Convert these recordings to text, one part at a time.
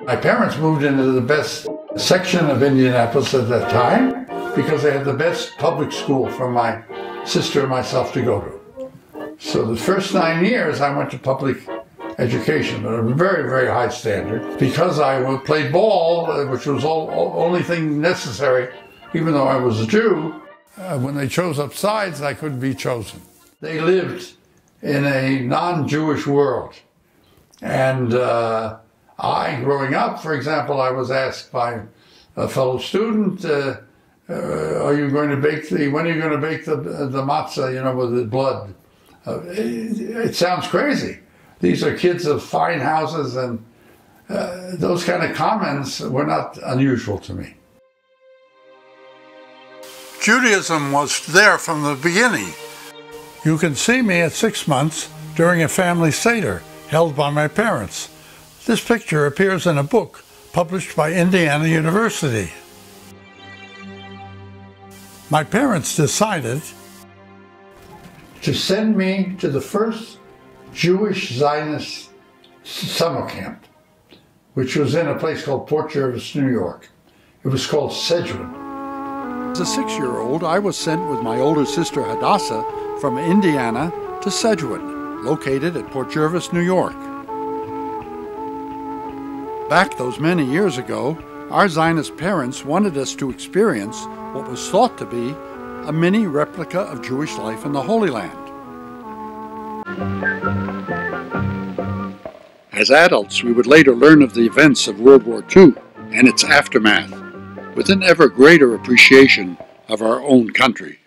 My parents moved into the best section of Indianapolis at that time because they had the best public school for my sister and myself to go to. So the first 9 years I went to public education, but a very, very high standard. Because I played ball, which was the only thing necessary, even though I was a Jew, when they chose up sides, I couldn't be chosen. They lived in a non-Jewish world. And growing up, for example, I was asked by a fellow student, when are you going to bake the matzah, with the blood? It sounds crazy. These are kids of fine houses, and those kind of comments were not unusual to me. Judaism was there from the beginning. You can see me at 6 months during a family seder held by my parents. This picture appears in a book published by Indiana University. My parents decided to send me to the first Jewish Zionist summer camp, which was in a place called Port Jervis, New York. It was called CEJWIN. As a 6-year-old, I was sent with my older sister Hadassah from Indiana to CEJWIN, located at Port Jervis, New York. Back those many years ago, our Zionist parents wanted us to experience what was thought to be a mini replica of Jewish life in the Holy Land. As adults, we would later learn of the events of World War II and its aftermath, with an ever greater appreciation of our own country.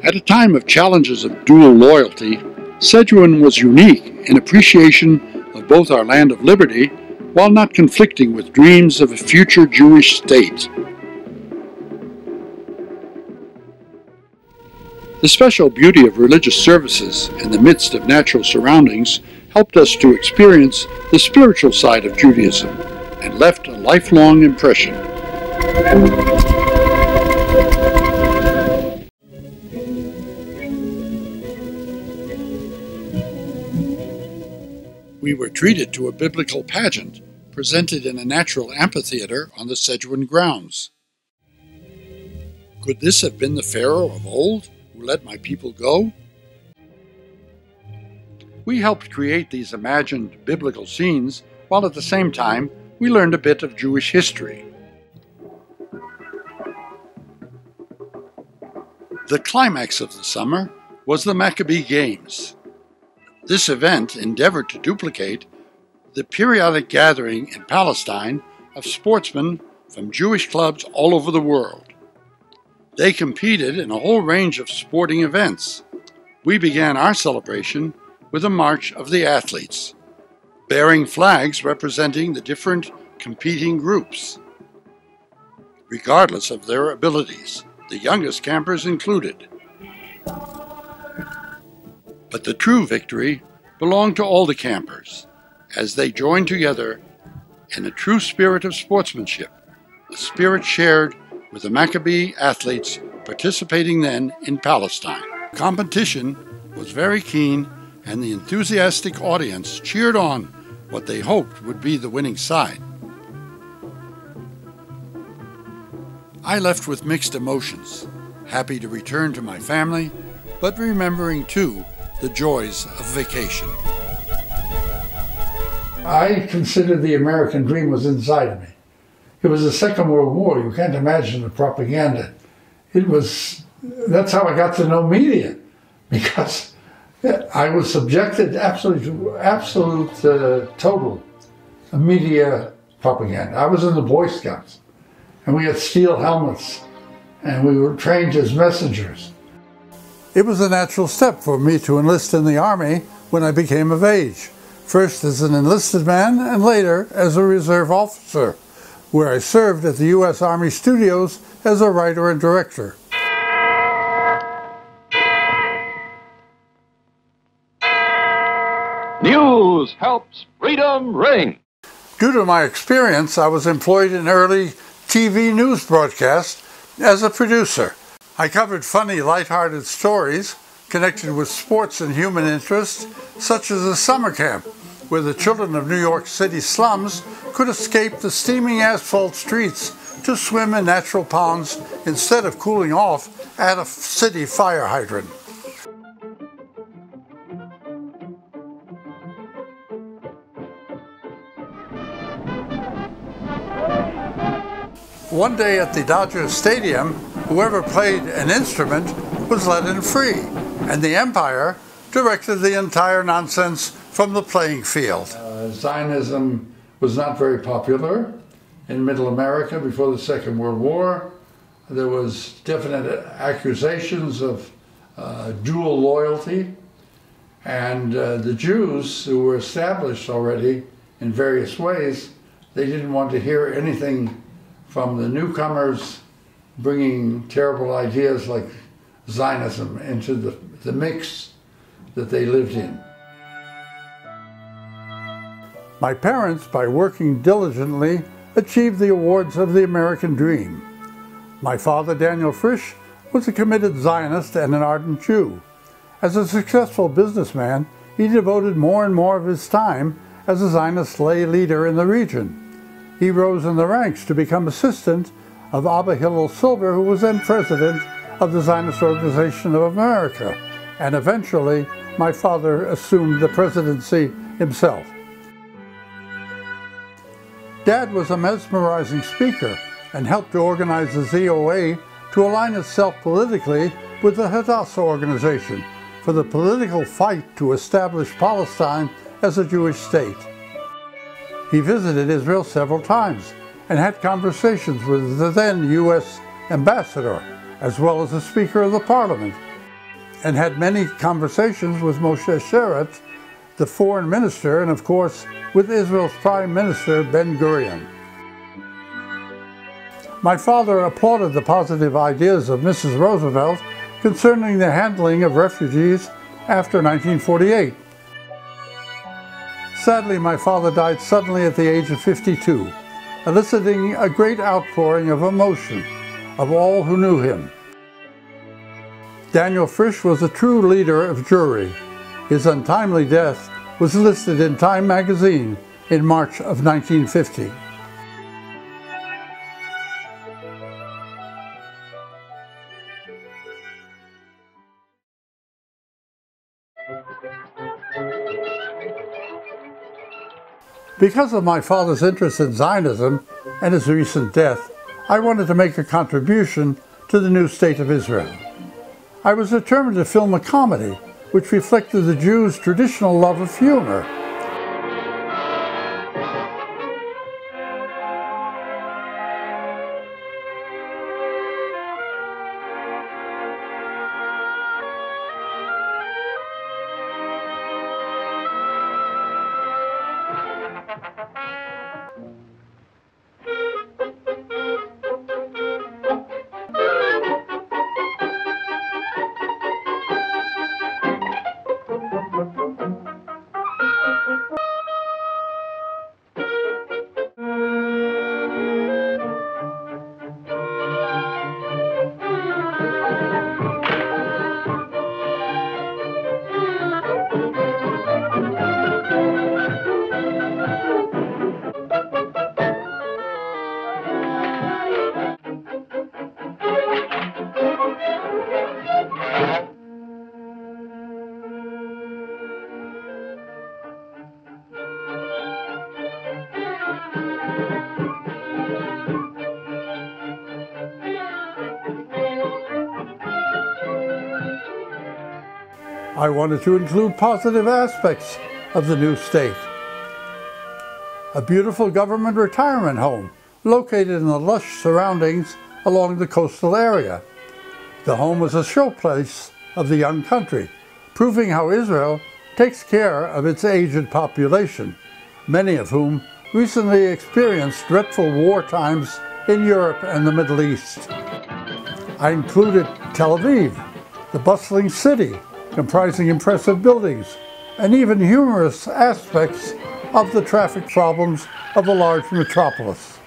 At a time of challenges of dual loyalty, CEJWIN was unique in appreciation of both our land of liberty while not conflicting with dreams of a future Jewish state. The special beauty of religious services in the midst of natural surroundings helped us to experience the spiritual side of Judaism and left a lifelong impression. We were treated to a biblical pageant presented in a natural amphitheater on the CEJWIN grounds. Could this have been the Pharaoh of old who let my people go? We helped create these imagined biblical scenes, while at the same time we learned a bit of Jewish history. The climax of the summer was the Maccabi Games. This event endeavored to duplicate the periodic gathering in Palestine of sportsmen from Jewish clubs all over the world. They competed in a whole range of sporting events. We began our celebration with a march of the athletes, bearing flags representing the different competing groups, regardless of their abilities, the youngest campers included. But the true victory belonged to all the campers, as they joined together in a true spirit of sportsmanship, a spirit shared with the Maccabi athletes participating then in Palestine. Competition was very keen, and the enthusiastic audience cheered on what they hoped would be the winning side. I left with mixed emotions, happy to return to my family, but remembering too the joys of vacation. I considered the American dream was inside of me. It was the Second World War. You can't imagine the propaganda. That's how I got to know media, because I was subjected to absolute total media propaganda. I was in the Boy Scouts, and we had steel helmets, and we were trained as messengers. It was a natural step for me to enlist in the Army when I became of age, first as an enlisted man and later as a reserve officer, where I served at the U.S. Army Studios as a writer and director. News helps freedom ring. Due to my experience, I was employed in early TV news broadcasts as a producer. I covered funny, lighthearted stories connected with sports and human interest, such as a summer camp, where the children of New York City slums could escape the steaming asphalt streets to swim in natural ponds instead of cooling off at a city fire hydrant. One day at the Dodger Stadium, whoever played an instrument was let in free, and the Empire directed the entire nonsense from the playing field. Zionism was not very popular in Middle America before the Second World War. There was definite accusations of dual loyalty, and the Jews, who were established already in various ways, they didn't want to hear anything from the newcomers bringing terrible ideas like Zionism into the mix that they lived in. My parents, by working diligently, achieved the awards of the American dream. My father, Daniel Frisch, was a committed Zionist and an ardent Jew. As a successful businessman, he devoted more and more of his time as a Zionist lay leader in the region. He rose in the ranks to become assistant of Abba Hillel Silber, who was then president of the Zionist Organization of America, and eventually my father assumed the presidency himself. Dad was a mesmerizing speaker and helped to organize the ZOA to align itself politically with the Hadassah organization for the political fight to establish Palestine as a Jewish state. He visited Israel several times and had conversations with the then U.S. ambassador, as well as the Speaker of the Parliament, and had many conversations with Moshe Sheret, the foreign minister, and of course with Israel's Prime Minister Ben-Gurion. My father applauded the positive ideas of Mrs. Roosevelt concerning the handling of refugees after 1948. Sadly, my father died suddenly at the age of 52, eliciting a great outpouring of emotion of all who knew him. Daniel Frisch was a true leader of Jewry. His untimely death was listed in Time magazine in March of 1950. Because of my father's interest in Zionism and his recent death, I wanted to make a contribution to the new state of Israel. I was determined to film a comedy which reflected the Jews' traditional love of humor. I wanted to include positive aspects of the new state. A beautiful government retirement home located in the lush surroundings along the coastal area. The home was a showplace of the young country, proving how Israel takes care of its aged population, many of whom recently experienced dreadful war times in Europe and the Middle East. I included Tel Aviv, the bustling city, comprising impressive buildings, and even humorous aspects of the traffic problems of a large metropolis.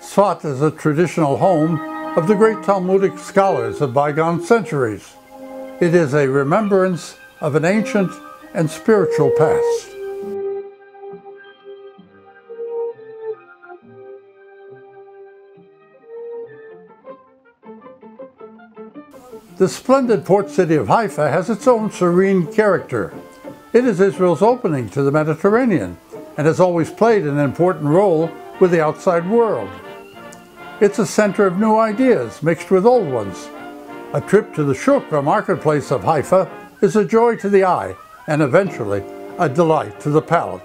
Sfat is a traditional home of the great Talmudic scholars of bygone centuries. It is a remembrance of an ancient and spiritual past. The splendid port city of Haifa has its own serene character. It is Israel's opening to the Mediterranean and has always played an important role with the outside world. It's a center of new ideas mixed with old ones. A trip to the shuk, or marketplace of Haifa, is a joy to the eye and eventually a delight to the palate.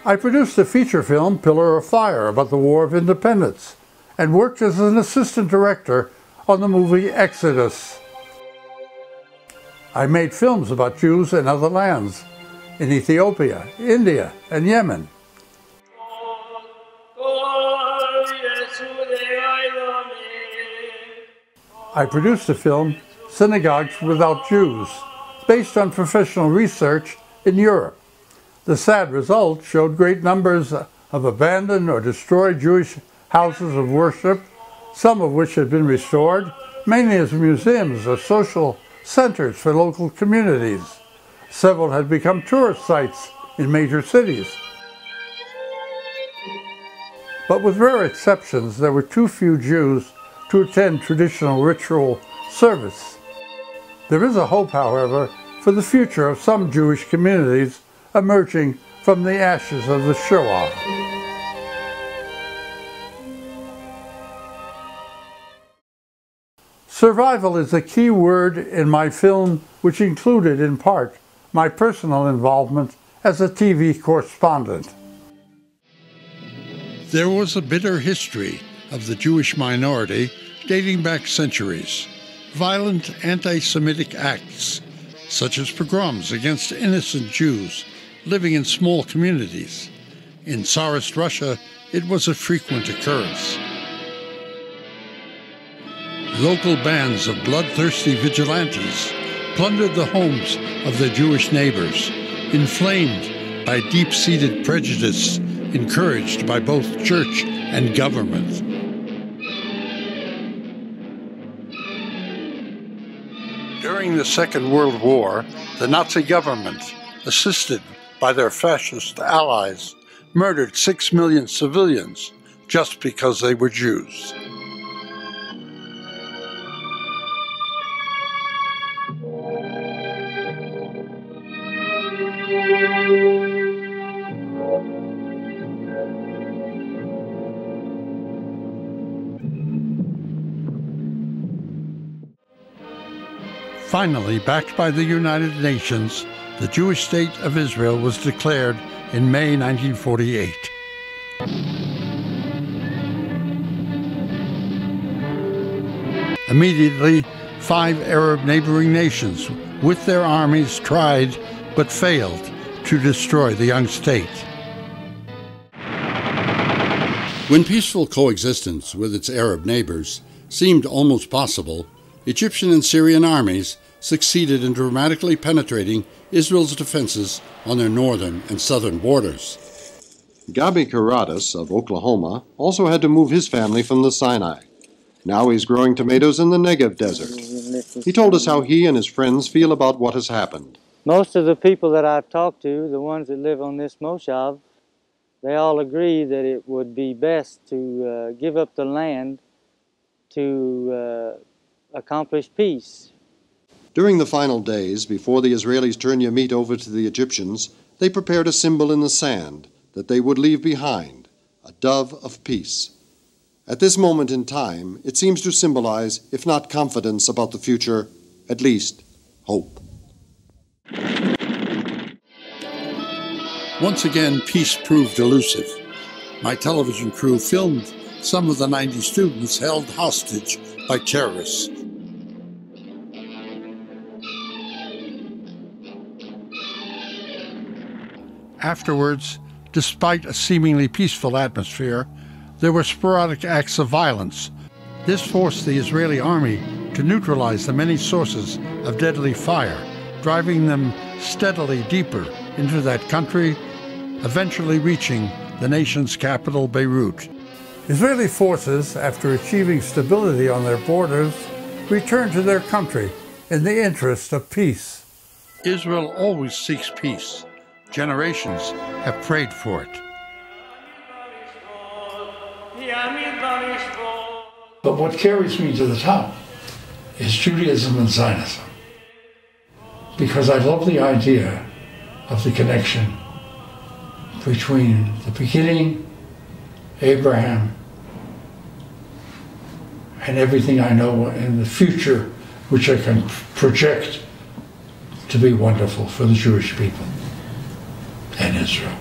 I produced the feature film Pillar of Fire about the War of Independence and worked as an assistant director on the movie Exodus. I made films about Jews in other lands, in Ethiopia, India, and Yemen. I produced the film Synagogues Without Jews, based on professional research in Europe. The sad result showed great numbers of abandoned or destroyed Jewish houses of worship, some of which had been restored, mainly as museums or social centers for local communities. Several had become tourist sites in major cities. But with rare exceptions, there were too few Jews to attend traditional ritual service. There is a hope, however, for the future of some Jewish communities emerging from the ashes of the Shoah. Survival is a key word in my film, which included, in part, my personal involvement as a TV correspondent. There was a bitter history of the Jewish minority dating back centuries. Violent anti-Semitic acts, such as pogroms against innocent Jews living in small communities. In Tsarist Russia, it was a frequent occurrence. Local bands of bloodthirsty vigilantes plundered the homes of their Jewish neighbors, inflamed by deep-seated prejudice encouraged by both church and government. During the Second World War, the Nazi government, assisted by their fascist allies, murdered 6 million civilians just because they were Jews. Finally, backed by the United Nations, the Jewish state of Israel was declared in May 1948. Immediately, 5 Arab neighboring nations, with their armies, tried but failed to destroy the young state. When peaceful coexistence with its Arab neighbors seemed almost possible, Egyptian and Syrian armies succeeded in dramatically penetrating Israel's defenses on their northern and southern borders. Gabi Karadas of Oklahoma also had to move his family from the Sinai. Now he's growing tomatoes in the Negev desert. He told us how he and his friends feel about what has happened. Most of the people that I've talked to, the ones that live on this moshav, they all agree that it would be best to give up the land to accomplish peace. During the final days, before the Israelis turned Yamit over to the Egyptians, they prepared a symbol in the sand that they would leave behind, a dove of peace. At this moment in time, it seems to symbolize, if not confidence about the future, at least hope. Once again, peace proved elusive. My television crew filmed some of the 90 students held hostage by terrorists. Afterwards, despite a seemingly peaceful atmosphere, there were sporadic acts of violence. This forced the Israeli army to neutralize the many sources of deadly fire, driving them steadily deeper into that country, eventually reaching the nation's capital, Beirut. Israeli forces, after achieving stability on their borders, returned to their country in the interest of peace. Israel always seeks peace. Generations have prayed for it. But what carries me to the top is Judaism and Zionism, because I love the idea of the connection between the beginning, Abraham, and everything I know in the future, which I can project to be wonderful for the Jewish people and Israel.